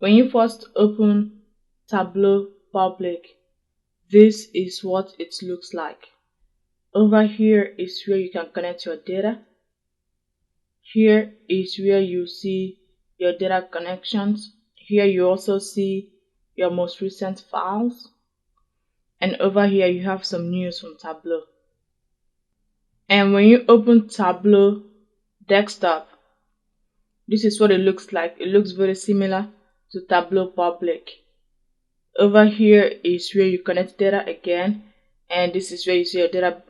When you first open Tableau Public, this is what it looks like. Over here is where you can connect your data. Here is where you see your data connections. Here you also see your most recent files. And over here you have some news from Tableau. And when you open Tableau Desktop, this is what it looks like. It looks very similar to Tableau Public. Over here is where you connect data again, and this is where you see your data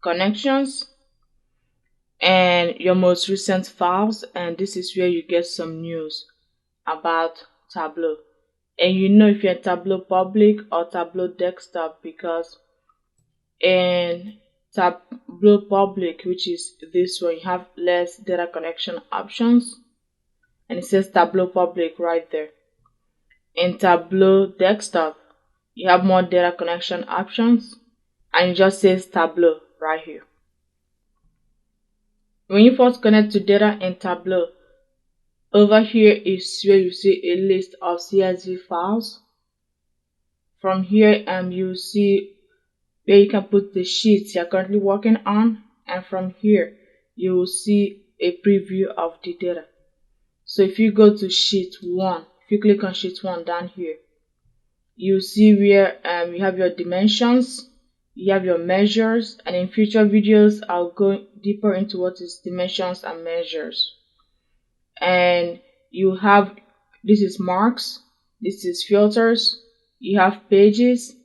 connections and your most recent files, and this is where you get some news about Tableau. And you know if you're in Tableau Public or Tableau Desktop, because in Tableau Public, which is this one, you have less data connection options, and it says Tableau Public right there. In Tableau Desktop, you have more data connection options, and it just says Tableau right here. When you first connect to data in Tableau, over here is where you see a list of CSV files. From here, you see where you can put the sheets you're currently working on, and from here you will see a preview of the data. So if you go to sheet 1, if you click on sheet 1 down here, you see where you have your dimensions, you have your measures, and in future videos I'll go deeper into what is dimensions and measures. And you have, this is marks, this is filters, you have pages,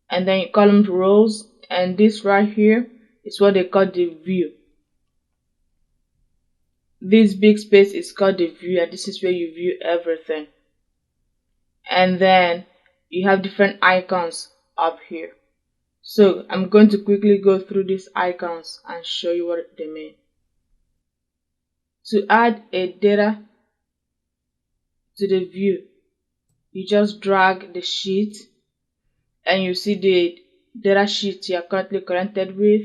and then column rows, and this right here is what they call the view. This big space is called the view, and this is where you view everything. And then you have different icons up here. So I'm going to quickly go through these icons and show you what they mean. To add a data to the view, you just drag the sheet and you see the data sheet you are currently connected with,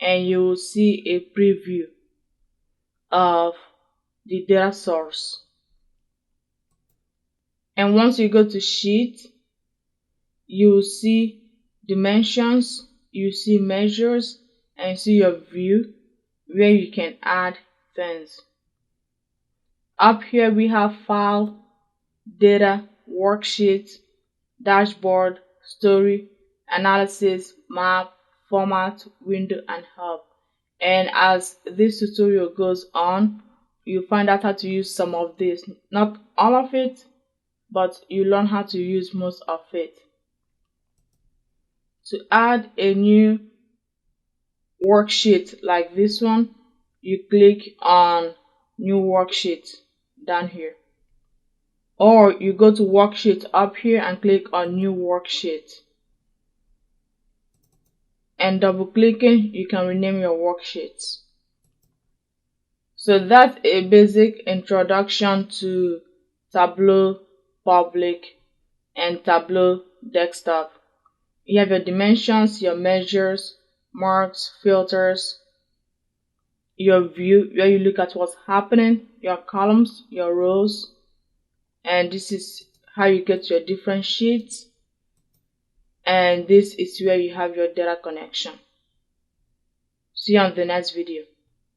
and you will see a preview of the data source. And once you go to sheet, you will see dimensions, you see measures, and you see your view where you can add things. Up here we have file, data, worksheet, dashboard, story, analysis, map, format, window, and hub. And as this tutorial goes on, you find out how to use some of this. Not all of it, but you learn how to use most of it. To add a new worksheet like this one, you click on new worksheet down here, or you go to worksheet up here and click on new worksheet, and double clicking you can rename your worksheets. So that's a basic introduction to Tableau Public and Tableau Desktop. You have your dimensions, your measures, marks, filters, your view where you look at what's happening, your columns, your rows, and this is how you get your different sheets, and this is where you have your data connection. See you on the next video.